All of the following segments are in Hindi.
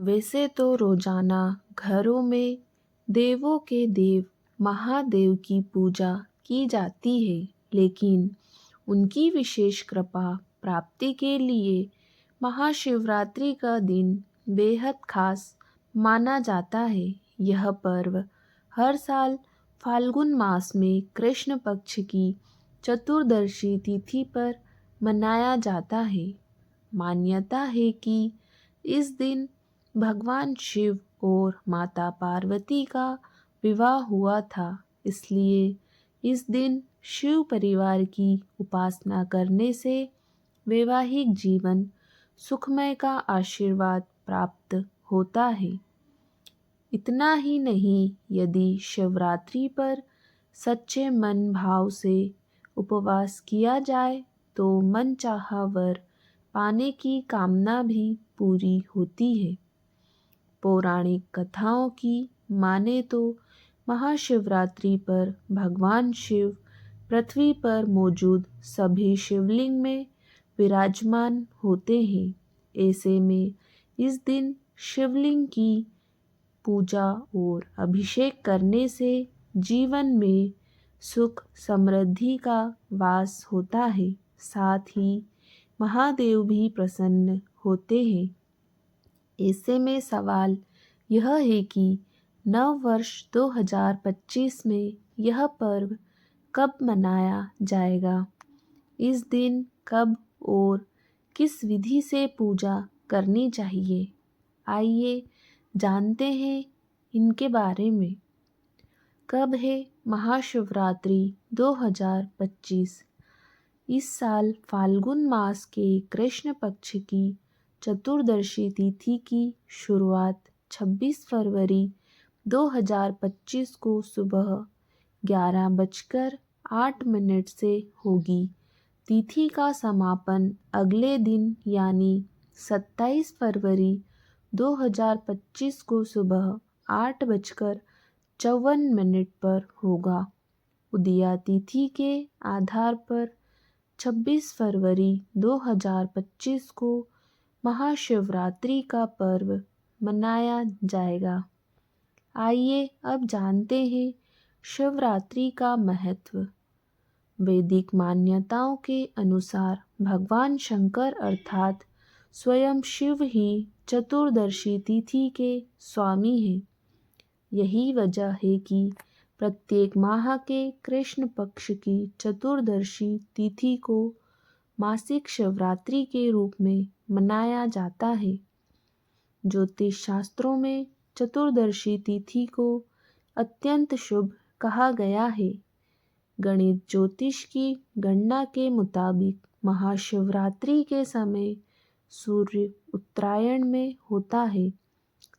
वैसे तो रोजाना घरों में देवों के देव महादेव की पूजा की जाती है, लेकिन उनकी विशेष कृपा प्राप्ति के लिए महाशिवरात्रि का दिन बेहद खास माना जाता है। यह पर्व हर साल फाल्गुन मास में कृष्ण पक्ष की चतुर्दशी तिथि पर मनाया जाता है। मान्यता है कि इस दिन भगवान शिव और माता पार्वती का विवाह हुआ था, इसलिए इस दिन शिव परिवार की उपासना करने से वैवाहिक जीवन सुखमय का आशीर्वाद प्राप्त होता है। इतना ही नहीं, यदि शिवरात्रि पर सच्चे मन भाव से उपवास किया जाए तो मनचाहा वर पाने की कामना भी पूरी होती है। पौराणिक कथाओं की माने तो महाशिवरात्रि पर भगवान शिव पृथ्वी पर मौजूद सभी शिवलिंग में विराजमान होते हैं। ऐसे में इस दिन शिवलिंग की पूजा और अभिषेक करने से जीवन में सुख समृद्धि का वास होता है। साथ ही महादेव भी प्रसन्न होते हैं। ऐसे में सवाल यह है कि नव वर्ष 2025 में यह पर्व कब मनाया जाएगा। इस दिन कब और किस विधि से पूजा करनी चाहिए, आइए जानते हैं इनके बारे में। कब है महाशिवरात्रि 2025। इस साल फाल्गुन मास के कृष्ण पक्ष की चतुर्दशी तिथि की शुरुआत 26 फरवरी 2025 को सुबह 11:08 से होगी। तिथि का समापन अगले दिन यानी 27 फरवरी 2025 को सुबह 8:54 पर होगा। उदया तिथि के आधार पर 26 फरवरी 2025 को महाशिवरात्रि का पर्व मनाया जाएगा। आइए अब जानते हैं शिवरात्रि का महत्व। वैदिक मान्यताओं के अनुसार भगवान शंकर अर्थात स्वयं शिव ही चतुर्दशी तिथि के स्वामी हैं। यही वजह है कि प्रत्येक माह के कृष्ण पक्ष की चतुर्दशी तिथि को मासिक शिवरात्रि के रूप में मनाया जाता है। ज्योतिष शास्त्रों में चतुर्दशी तिथि को अत्यंत शुभ कहा गया है। गणित ज्योतिष की गणना के मुताबिक महाशिवरात्रि के समय सूर्य उत्तरायण में होता है,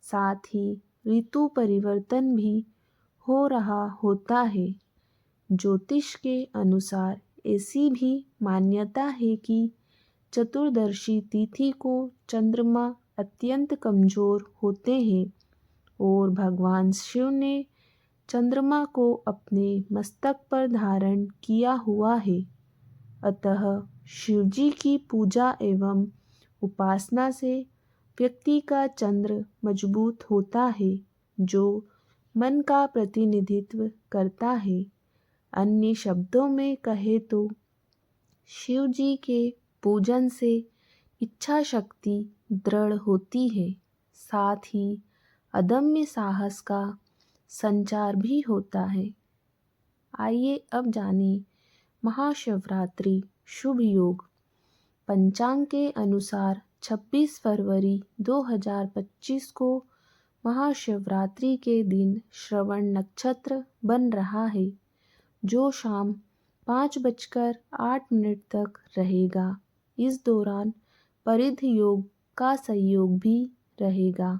साथ ही ऋतु परिवर्तन भी हो रहा होता है। ज्योतिष के अनुसार ऐसी भी मान्यता है कि चतुर्दशी तिथि को चंद्रमा अत्यंत कमजोर होते हैं और भगवान शिव ने चंद्रमा को अपने मस्तक पर धारण किया हुआ है। अतः शिवजी की पूजा एवं उपासना से व्यक्ति का चंद्र मजबूत होता है, जो मन का प्रतिनिधित्व करता है। अन्य शब्दों में कहे तो शिवजी के पूजन से इच्छा शक्ति दृढ़ होती है, साथ ही अदम्य साहस का संचार भी होता है। आइए अब जानें महाशिवरात्रि शुभ योग। पंचांग के अनुसार 26 फरवरी 2025 को महाशिवरात्रि के दिन श्रवण नक्षत्र बन रहा है, जो शाम 5:08 तक रहेगा। इस दौरान परिध योग का संयोग भी रहेगा।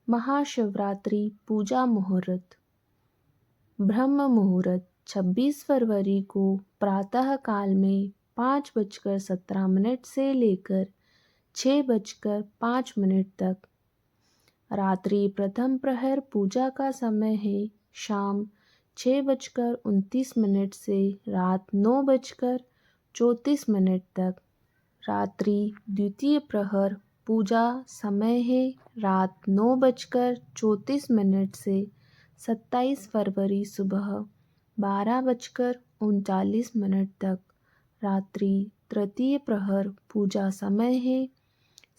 महाशिवरात्रि पूजा मुहूर्त। ब्रह्म मुहूर्त 26 फरवरी को प्रातः काल में 5:17 से लेकर 6:05 तक। रात्रि प्रथम प्रहर पूजा का समय है शाम 6:29 से रात 9:34 तक। रात्रि द्वितीय प्रहर पूजा समय है रात 9:34 से 27 फरवरी सुबह 12:39 तक। रात्रि तृतीय प्रहर पूजा समय है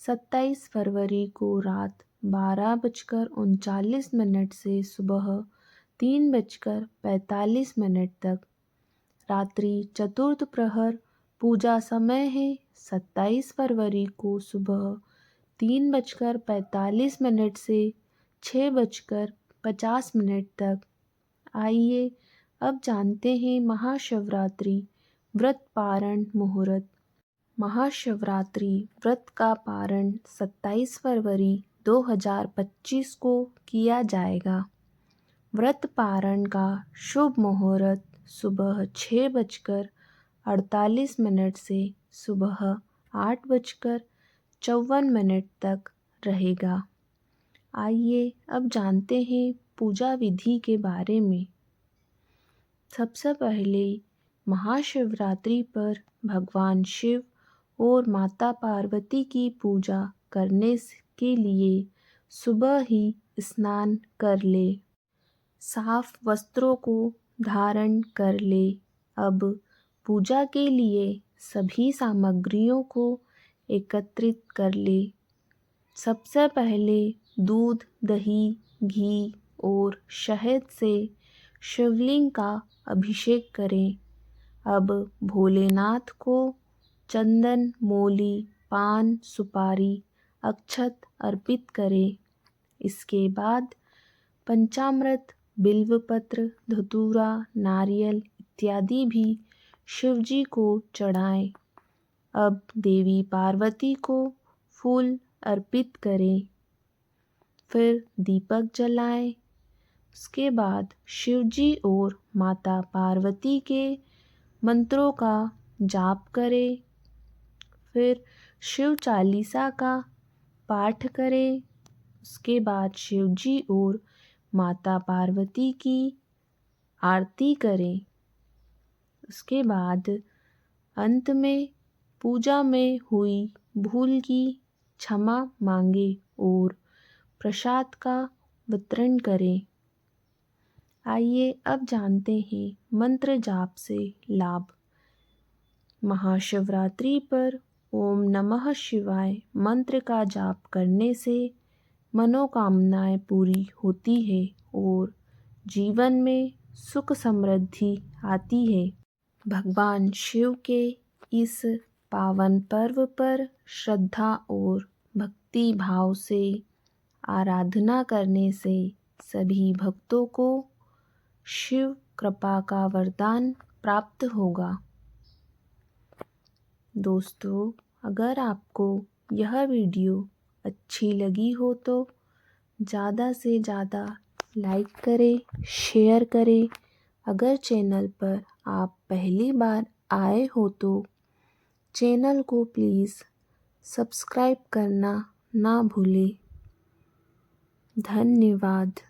27 फरवरी को रात 12:39 से सुबह 3:45 तक। रात्रि चतुर्थ प्रहर पूजा समय है 27 फरवरी को सुबह 3:45 से 6:50 तक। आइए अब जानते हैं महाशिवरात्रि व्रत पारण मुहूर्त। महाशिवरात्रि व्रत का पारण 27 फरवरी 2025 को किया जाएगा। व्रत पारण का शुभ मुहूर्त सुबह 6:48 से सुबह 8:54 तक रहेगा। आइए अब जानते हैं पूजा विधि के बारे में। सबसे पहले महाशिवरात्रि पर भगवान शिव और माता पार्वती की पूजा करने के लिए सुबह ही स्नान कर ले, साफ वस्त्रों को धारण कर ले। अब पूजा के लिए सभी सामग्रियों को एकत्रित कर ले। सबसे पहले दूध, दही, घी और शहद से शिवलिंग का अभिषेक करें। अब भोलेनाथ को चंदन, मोली, पान, सुपारी, अक्षत अर्पित करें। इसके बाद पंचामृत, बिल्वपत्र, धतूरा, नारियल इत्यादि भी शिवजी को चढ़ाएं। अब देवी पार्वती को फूल अर्पित करें, फिर दीपक जलाएं। उसके बाद शिवजी और माता पार्वती के मंत्रों का जाप करें, फिर शिव चालीसा का पाठ करें। उसके बाद शिवजी और माता पार्वती की आरती करें। उसके बाद अंत में पूजा में हुई भूल की क्षमा मांगे और प्रसाद का वितरण करें। आइए अब जानते हैं मंत्र जाप से लाभ। महाशिवरात्रि पर ओम नमः शिवाय मंत्र का जाप करने से मनोकामनाएं पूरी होती है और जीवन में सुख समृद्धि आती है। भगवान शिव के इस पावन पर्व पर श्रद्धा और भक्ति भाव से आराधना करने से सभी भक्तों को शिव कृपा का वरदान प्राप्त होगा। दोस्तों, अगर आपको यह वीडियो अच्छी लगी हो तो ज़्यादा से ज़्यादा लाइक करें, शेयर करें। अगर चैनल पर आप पहली बार आए हो तो चैनल को प्लीज़ सब्सक्राइब करना ना भूलें। धन्यवाद।